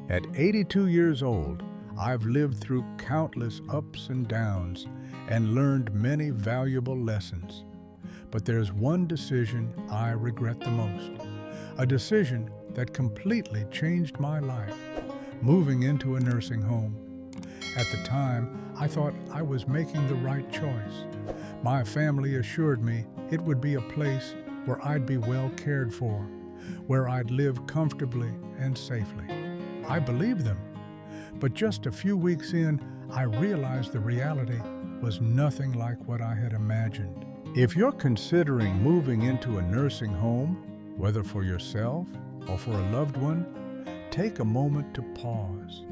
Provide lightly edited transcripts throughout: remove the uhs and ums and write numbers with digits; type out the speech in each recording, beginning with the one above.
At 82 years old, I've lived through countless ups and downs and learned many valuable lessons. But there's one decision I regret the most, a decision that completely changed my life, moving into a nursing home. At the time, I thought I was making the right choice. My family assured me it would be a place where I'd be well cared for, where I'd live comfortably and safely. I believed them. But just a few weeks in, I realized the reality was nothing like what I had imagined. If you're considering moving into a nursing home, whether for yourself or for a loved one, take a moment to pause.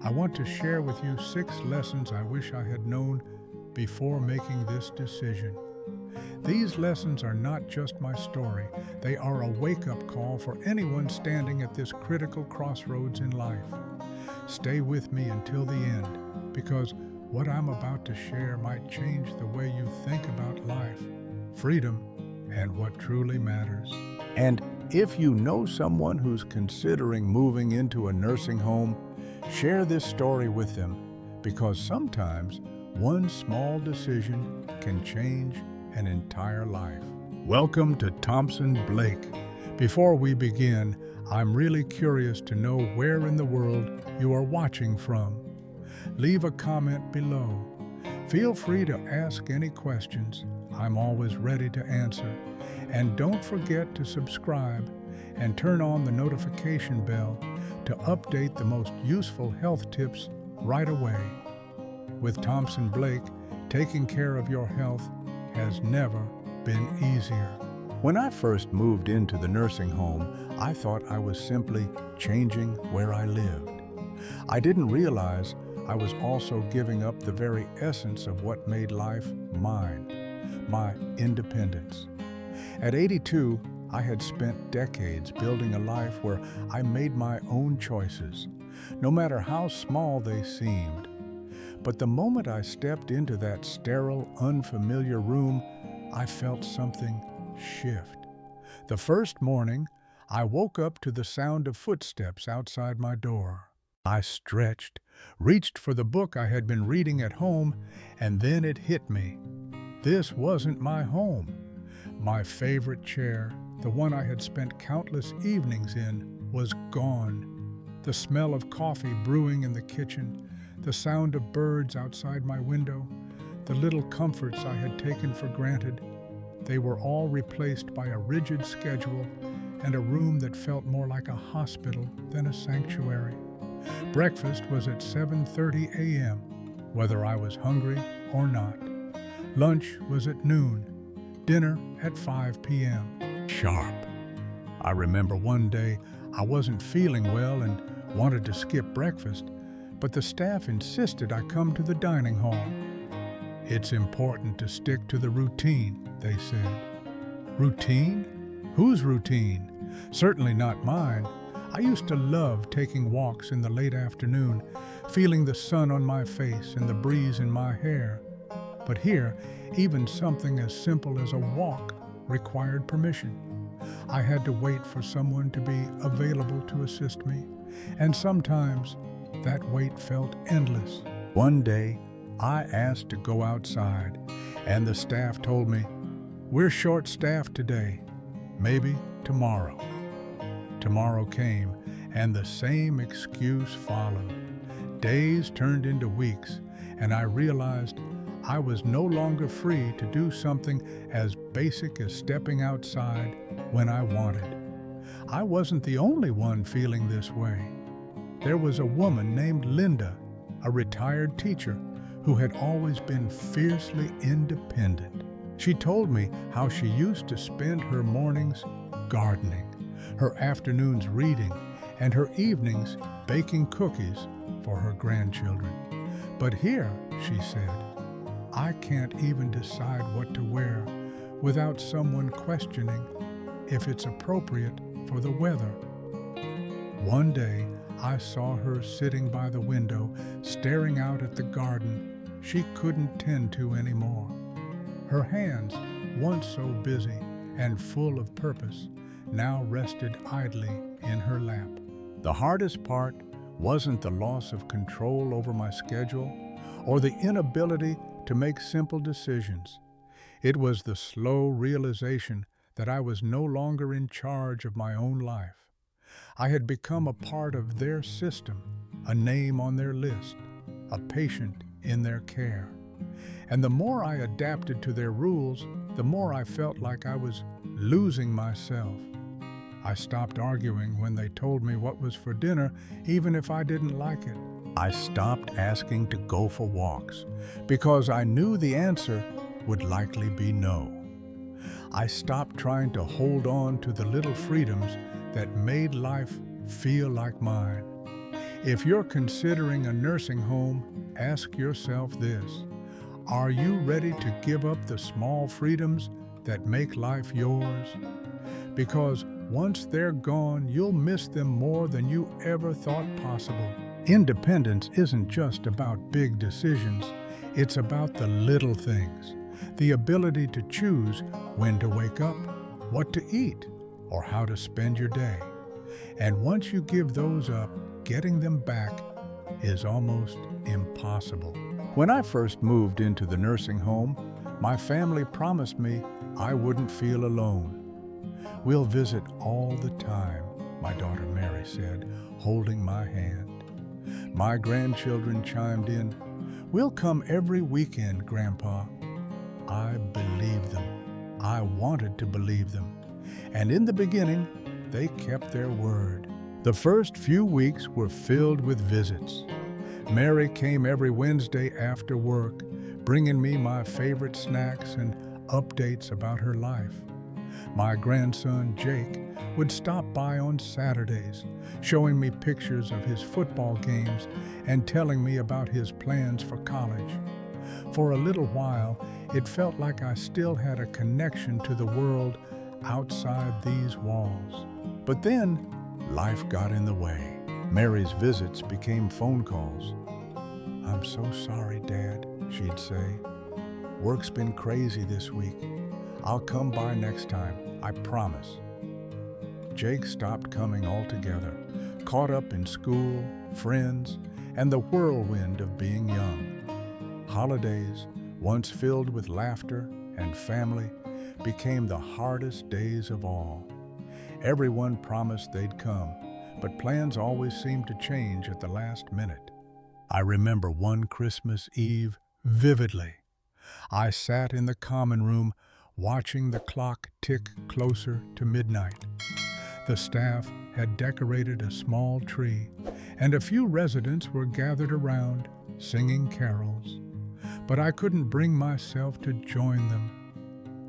I want to share with you 6 lessons I wish I had known before making this decision. These lessons are not just my story, they are a wake-up call for anyone standing at this critical crossroads in life. Stay with me until the end, because what I'm about to share might change the way you think about life, freedom, and what truly matters. And if you know someone who's considering moving into a nursing home, share this story with them, because sometimes one small decision can change an entire life. Welcome to Thomson Blake. Before we begin, I'm really curious to know where in the world you are watching from. Leave a comment below. Feel free to ask any questions. I'm always ready to answer. And don't forget to subscribe and turn on the notification bell to update the most useful health tips right away. With Thomson Blake, taking care of your health has never been easier. When I first moved into the nursing home, I thought I was simply changing where I lived. I didn't realize I was also giving up the very essence of what made life mine, my independence. At 82, I had spent decades building a life where I made my own choices, no matter how small they seemed. But the moment I stepped into that sterile, unfamiliar room, I felt something shift. The first morning, I woke up to the sound of footsteps outside my door. I stretched, reached for the book I had been reading at home, and then it hit me. This wasn't my home. My favorite chair, the one I had spent countless evenings in, was gone. The smell of coffee brewing in the kitchen, the sound of birds outside my window, the little comforts I had taken for granted, they were all replaced by a rigid schedule and a room that felt more like a hospital than a sanctuary. Breakfast was at 7:30 a.m., whether I was hungry or not. Lunch was at noon, dinner at 5 p.m. sharp. I remember one day I wasn't feeling well and wanted to skip breakfast, but the staff insisted I come to the dining hall. It's important to stick to the routine, they said. Routine? Whose routine? Certainly not mine. I used to love taking walks in the late afternoon, feeling the sun on my face and the breeze in my hair. But here, even something as simple as a walk required permission. I had to wait for someone to be available to assist me, and sometimes that wait felt endless. One day, I asked to go outside, and the staff told me, "We're short-staffed today, maybe tomorrow." Tomorrow came, and the same excuse followed. Days turned into weeks, and I realized I was no longer free to do something as basic as stepping outside when I wanted. I wasn't the only one feeling this way. There was a woman named Linda, a retired teacher who had always been fiercely independent. She told me how she used to spend her mornings gardening, her afternoons reading, and her evenings baking cookies for her grandchildren. But here, she said, I can't even decide what to wear without someone questioning if it's appropriate for the weather. One day, I saw her sitting by the window, staring out at the garden she couldn't tend to anymore. Her hands, once so busy and full of purpose, now rested idly in her lap. The hardest part wasn't the loss of control over my schedule or the inability to make simple decisions. It was the slow realization that I was no longer in charge of my own life. I had become a part of their system, a name on their list, a patient in their care. And the more I adapted to their rules, the more I felt like I was losing myself. I stopped arguing when they told me what was for dinner, even if I didn't like it. I stopped asking to go for walks because I knew the answer would likely be no. I stopped trying to hold on to the little freedoms that made life feel like mine. If you're considering a nursing home, ask yourself this: are you ready to give up the small freedoms that make life yours? Because once they're gone, you'll miss them more than you ever thought possible. Independence isn't just about big decisions, it's about the little things. The ability to choose when to wake up, what to eat, or how to spend your day. And once you give those up, getting them back is almost impossible. When I first moved into the nursing home, my family promised me I wouldn't feel alone. "We'll visit all the time," my daughter Mary said, holding my hand. My grandchildren chimed in, "We'll come every weekend, Grandpa." I believed them. I wanted to believe them. And in the beginning, they kept their word. The first few weeks were filled with visits. Mary came every Wednesday after work, bringing me my favorite snacks and updates about her life. My grandson, Jake, would stop by on Saturdays, showing me pictures of his football games and telling me about his plans for college. For a little while, it felt like I still had a connection to the world outside these walls. But then, life got in the way. Mary's visits became phone calls. "I'm so sorry, Dad," she'd say. "Work's been crazy this week. I'll come by next time, I promise." Jake stopped coming altogether, caught up in school, friends, and the whirlwind of being young. Holidays, once filled with laughter and family, became the hardest days of all. Everyone promised they'd come, but plans always seemed to change at the last minute. I remember one Christmas Eve vividly. I sat in the common room watching the clock tick closer to midnight. The staff had decorated a small tree, and a few residents were gathered around, singing carols. But I couldn't bring myself to join them.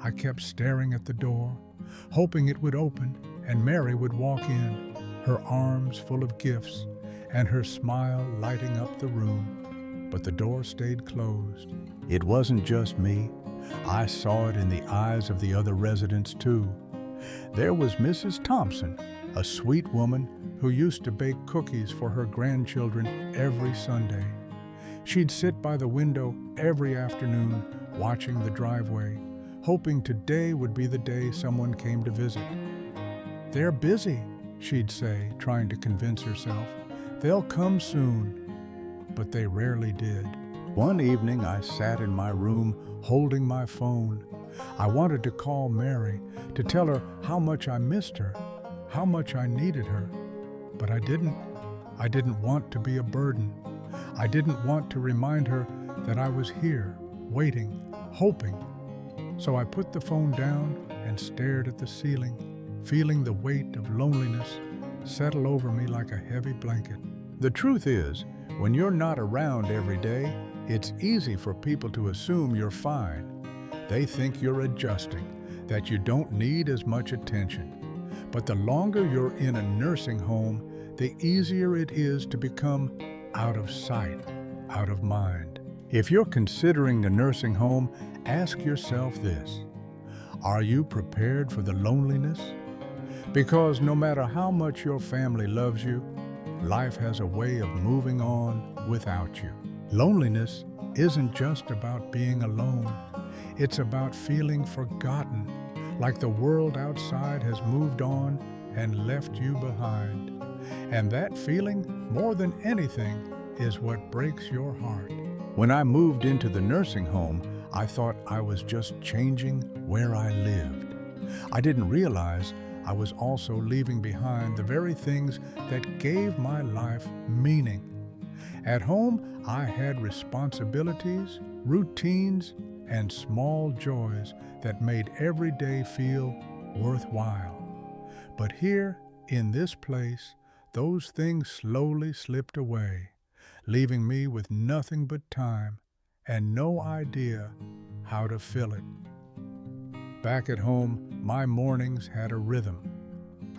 I kept staring at the door, hoping it would open and Mary would walk in, her arms full of gifts and her smile lighting up the room. But the door stayed closed. It wasn't just me. I saw it in the eyes of the other residents too. There was Mrs. Thomson, a sweet woman who used to bake cookies for her grandchildren every Sunday. She'd sit by the window every afternoon, watching the driveway, hoping today would be the day someone came to visit. "They're busy," she'd say, trying to convince herself. "They'll come soon." But they rarely did. One evening, I sat in my room holding my phone. I wanted to call Mary to tell her how much I missed her, how much I needed her. But I didn't. I didn't want to be a burden. I didn't want to remind her that I was here, waiting, hoping. So I put the phone down and stared at the ceiling, feeling the weight of loneliness settle over me like a heavy blanket. The truth is, when you're not around every day, it's easy for people to assume you're fine. They think you're adjusting, that you don't need as much attention. But the longer you're in a nursing home, the easier it is to become out of sight, out of mind. If you're considering a nursing home, ask yourself this: are you prepared for the loneliness? Because no matter how much your family loves you, life has a way of moving on without you. Loneliness isn't just about being alone. It's about feeling forgotten, like the world outside has moved on and left you behind. And that feeling, more than anything, is what breaks your heart. When I moved into the nursing home, I thought I was just changing where I lived. I didn't realize I was also leaving behind the very things that gave my life meaning. At home, I had responsibilities, routines, and small joys that made every day feel worthwhile. But here, in this place, those things slowly slipped away, leaving me with nothing but time and no idea how to fill it. Back at home, my mornings had a rhythm.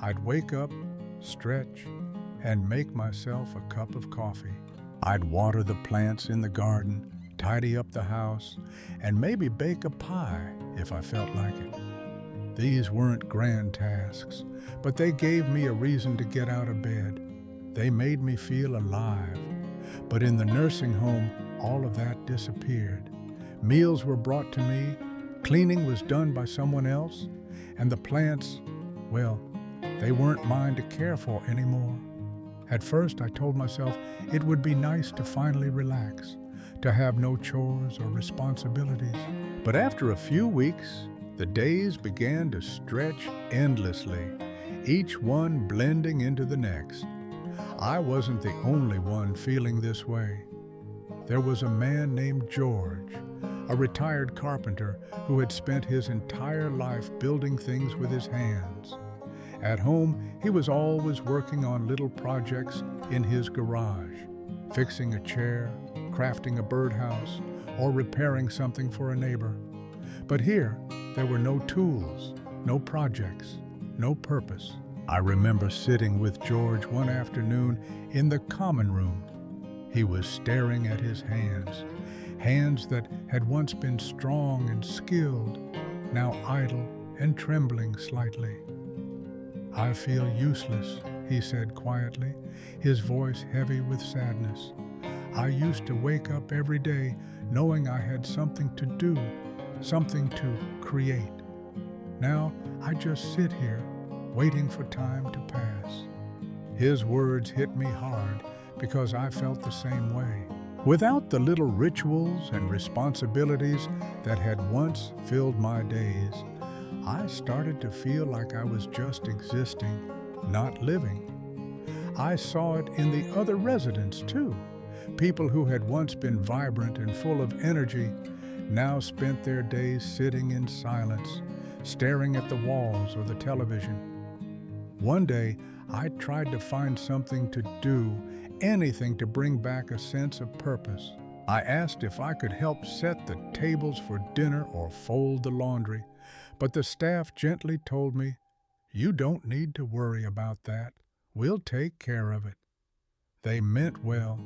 I'd wake up, stretch, and make myself a cup of coffee. I'd water the plants in the garden, tidy up the house, and maybe bake a pie if I felt like it. These weren't grand tasks, but they gave me a reason to get out of bed. They made me feel alive. But in the nursing home, all of that disappeared. Meals were brought to me, cleaning was done by someone else, and the plants, well, they weren't mine to care for anymore. At first, I told myself it would be nice to finally relax, to have no chores or responsibilities. But after a few weeks, the days began to stretch endlessly, each one blending into the next. I wasn't the only one feeling this way. There was a man named George, a retired carpenter who had spent his entire life building things with his hands. At home, he was always working on little projects in his garage, fixing a chair, crafting a birdhouse, or repairing something for a neighbor. But here, there were no tools, no projects, no purpose. I remember sitting with George one afternoon in the common room. He was staring at his hands, hands that had once been strong and skilled, now idle and trembling slightly. "I feel useless," he said quietly, his voice heavy with sadness. "I used to wake up every day knowing I had something to do, something to create. Now I just sit here, waiting for time to pass." His words hit me hard because I felt the same way. Without the little rituals and responsibilities that had once filled my days, I started to feel like I was just existing, not living. I saw it in the other residents too. People who had once been vibrant and full of energy now spent their days sitting in silence, staring at the walls or the television. One day, I tried to find something to do, anything to bring back a sense of purpose. I asked if I could help set the tables for dinner or fold the laundry, but the staff gently told me, "You don't need to worry about that. We'll take care of it." They meant well,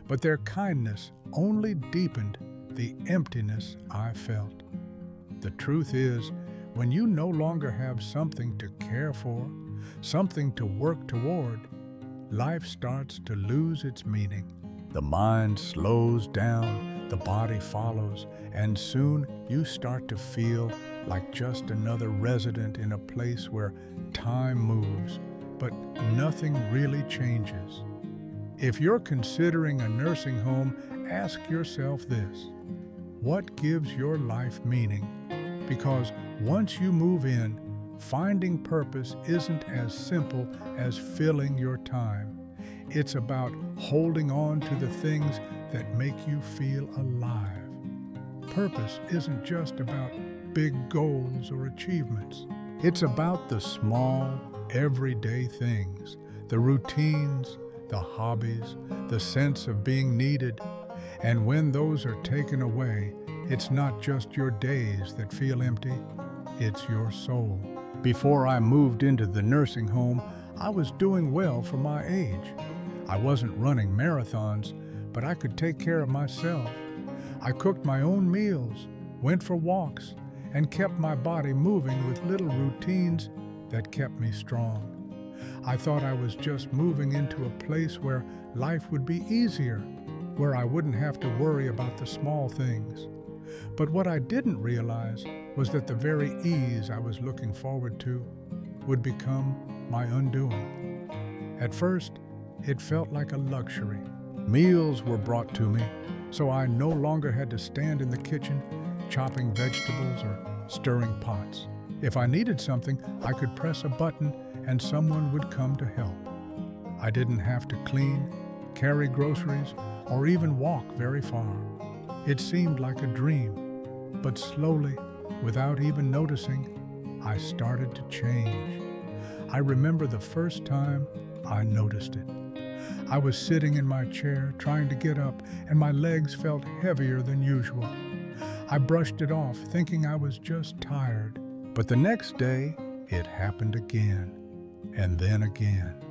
but their kindness only deepened the emptiness I felt. The truth is, when you no longer have something to care for, something to work toward, life starts to lose its meaning. The mind slows down, the body follows, and soon you start to feel like just another resident in a place where time moves, but nothing really changes. If you're considering a nursing home, ask yourself this: what gives your life meaning? Because once you move in, finding purpose isn't as simple as filling your time. It's about holding on to the things that make you feel alive. Purpose isn't just about big goals or achievements. It's about the small, everyday things, the routines, the hobbies, the sense of being needed. And when those are taken away, it's not just your days that feel empty, it's your soul. Before I moved into the nursing home, I was doing well for my age. I wasn't running marathons, but I could take care of myself. I cooked my own meals, went for walks, and kept my body moving with little routines that kept me strong. I thought I was just moving into a place where life would be easier, where I wouldn't have to worry about the small things. But what I didn't realize was that the very ease I was looking forward to would become my undoing. At first, it felt like a luxury. Meals were brought to me, so I no longer had to stand in the kitchen chopping vegetables or stirring pots. If I needed something, I could press a button and someone would come to help. I didn't have to clean, carry groceries, or even walk very far. It seemed like a dream, but slowly, without even noticing, I started to change. I remember the first time I noticed it. I was sitting in my chair trying to get up, and my legs felt heavier than usual. I brushed it off, thinking I was just tired. But the next day, it happened again, and then again.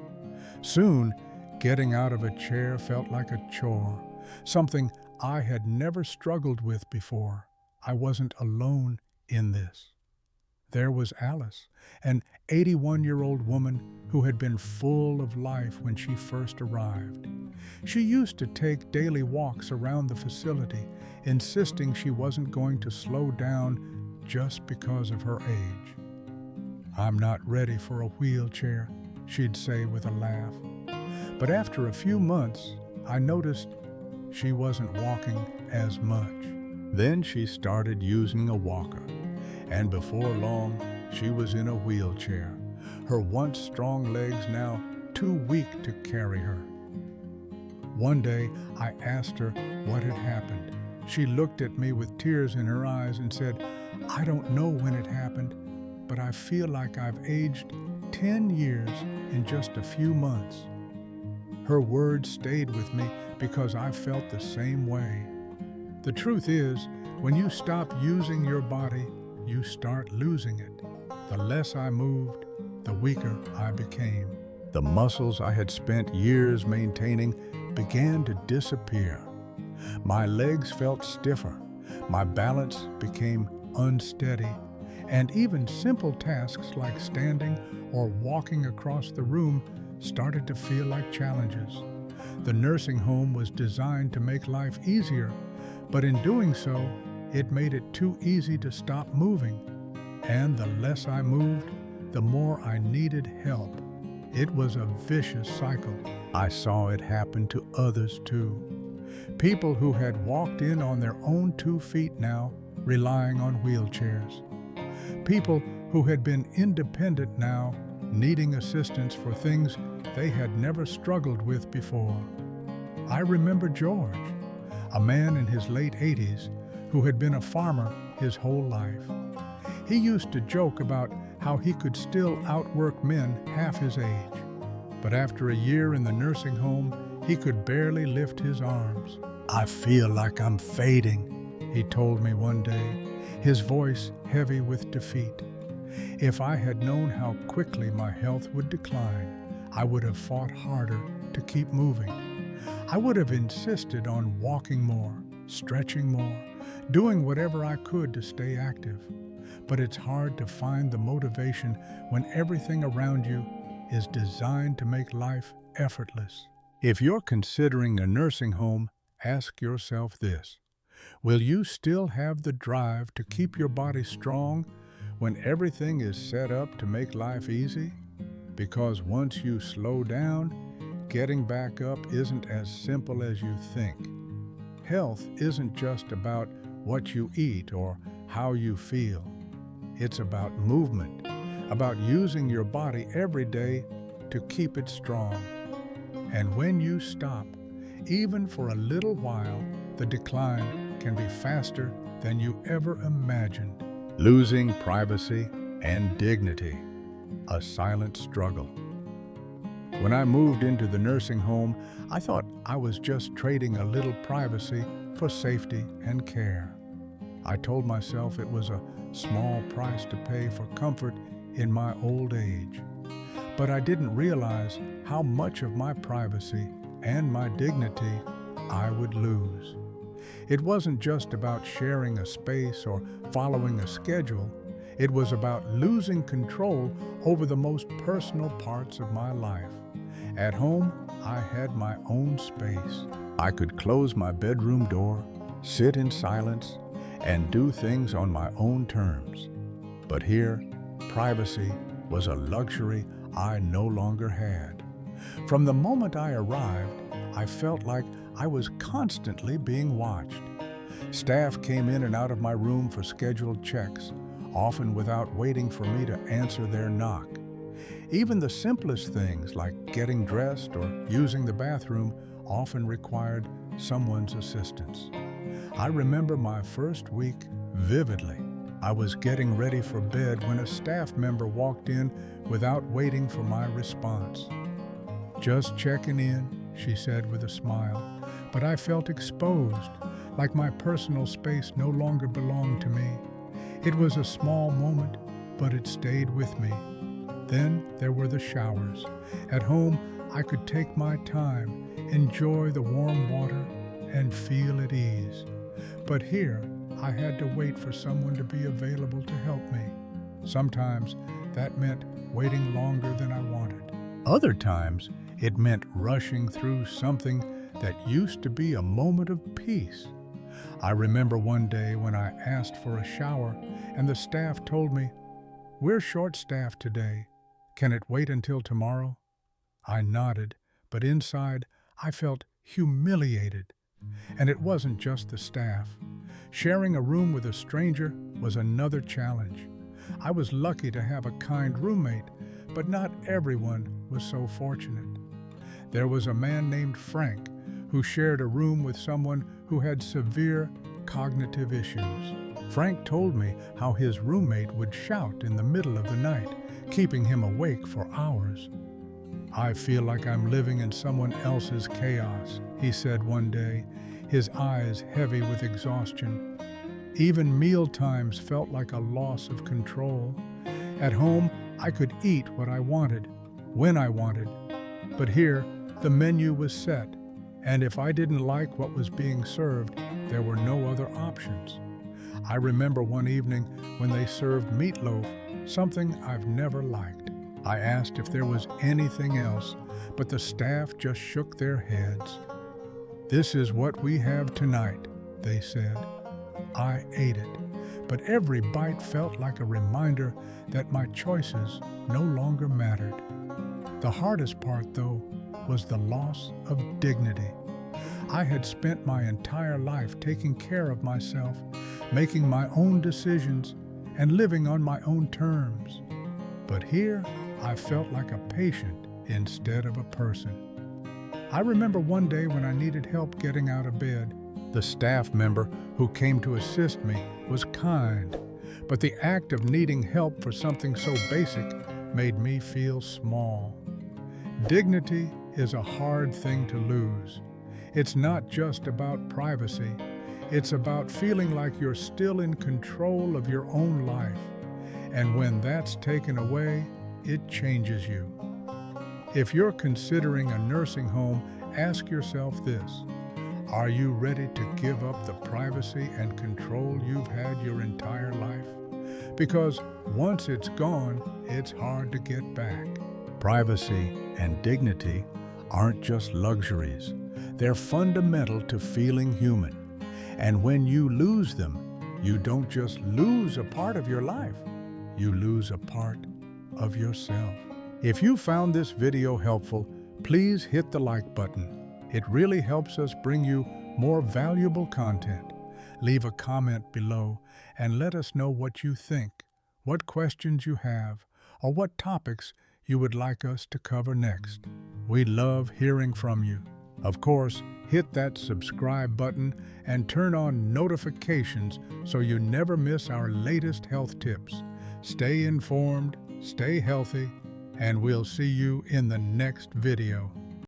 Soon, getting out of a chair felt like a chore, something I had never struggled with before. I wasn't alone in this. There was Alice, an 81-year-old woman who had been full of life when she first arrived. She used to take daily walks around the facility, insisting she wasn't going to slow down just because of her age. "I'm not ready for a wheelchair," she'd say with a laugh. But after a few months, I noticed she wasn't walking as much. Then she started using a walker, and before long, she was in a wheelchair, her once strong legs now too weak to carry her. One day, I asked her what had happened. She looked at me with tears in her eyes and said, "I don't know when it happened, but I feel like I've aged 10 years in just a few months." Her words stayed with me because I felt the same way. The truth is, when you stop using your body, you start losing it. The less I moved, the weaker I became. The muscles I had spent years maintaining began to disappear. My legs felt stiffer, my balance became unsteady, and even simple tasks like standing or walking across the room started to feel like challenges. The nursing home was designed to make life easier, but in doing so, it made it too easy to stop moving. And the less I moved, the more I needed help. It was a vicious cycle. I saw it happen to others too. People who had walked in on their own 2 feet now, relying on wheelchairs. People who had been independent now, needing assistance for things they had never struggled with before. I remember George, a man in his late 80s who had been a farmer his whole life. He used to joke about how he could still outwork men half his age. But after a year in the nursing home, he could barely lift his arms. "I feel like I'm fading," he told me one day, his voice heavy with defeat. If I had known how quickly my health would decline, I would have fought harder to keep moving. I would have insisted on walking more, stretching more, doing whatever I could to stay active. But it's hard to find the motivation when everything around you is designed to make life effortless. If you're considering a nursing home, ask yourself this: will you still have the drive to keep your body strong when everything is set up to make life easy? Because once you slow down, getting back up isn't as simple as you think. Health isn't just about what you eat or how you feel. It's about movement, about using your body every day to keep it strong. And when you stop, even for a little while, the decline can be faster than you ever imagined. Losing privacy and dignity, a silent struggle. When I moved into the nursing home, I thought I was just trading a little privacy for safety and care. I told myself it was a small price to pay for comfort in my old age. But I didn't realize how much of my privacy and my dignity I would lose. It wasn't just about sharing a space or following a schedule. It was about losing control over the most personal parts of my life. At home, I had my own space. I could close my bedroom door, sit in silence, and do things on my own terms. But here, privacy was a luxury I no longer had. From the moment I arrived, I felt like I was constantly being watched. Staff came in and out of my room for scheduled checks, often without waiting for me to answer their knock. Even the simplest things like getting dressed or using the bathroom often required someone's assistance. I remember my first week vividly. I was getting ready for bed when a staff member walked in without waiting for my response. "Just checking in," she said with a smile, but I felt exposed, like my personal space no longer belonged to me. It was a small moment, but it stayed with me. Then there were the showers. At home, I could take my time, enjoy the warm water, and feel at ease. But here, I had to wait for someone to be available to help me. Sometimes that meant waiting longer than I wanted. Other times, it meant rushing through something that used to be a moment of peace. I remember one day when I asked for a shower and the staff told me, "We're short-staffed today. Can it wait until tomorrow?" I nodded, but inside I felt humiliated. And it wasn't just the staff. Sharing a room with a stranger was another challenge. I was lucky to have a kind roommate, but not everyone was so fortunate. There was a man named Frank who shared a room with someone who had severe cognitive issues. Frank told me how his roommate would shout in the middle of the night, keeping him awake for hours. "I feel like I'm living in someone else's chaos," he said one day, his eyes heavy with exhaustion. Even meal times felt like a loss of control. At home, I could eat what I wanted, when I wanted. But here, the menu was set, and if I didn't like what was being served, there were no other options. I remember one evening when they served meatloaf, something I've never liked. I asked if there was anything else, but the staff just shook their heads. "This is what we have tonight," they said. I ate it, but every bite felt like a reminder that my choices no longer mattered. The hardest part, though, was the loss of dignity. I had spent my entire life taking care of myself, making my own decisions, and living on my own terms. But here, I felt like a patient instead of a person. I remember one day when I needed help getting out of bed. The staff member who came to assist me was kind, but the act of needing help for something so basic made me feel small. Dignity is a hard thing to lose. It's not just about privacy. It's about feeling like you're still in control of your own life. And when that's taken away, it changes you. If you're considering a nursing home, ask yourself this: are you ready to give up the privacy and control you've had your entire life? Because once it's gone, it's hard to get back. Privacy and dignity aren't just luxuries. They're fundamental to feeling human. And when you lose them, you don't just lose a part of your life, you lose a part of yourself. If you found this video helpful, please hit the like button. It really helps us bring you more valuable content. Leave a comment below and let us know what you think, what questions you have, or what topics you would like us to cover next. We love hearing from you. Of course, hit that subscribe button and turn on notifications so you never miss our latest health tips. Stay informed, stay healthy, and we'll see you in the next video.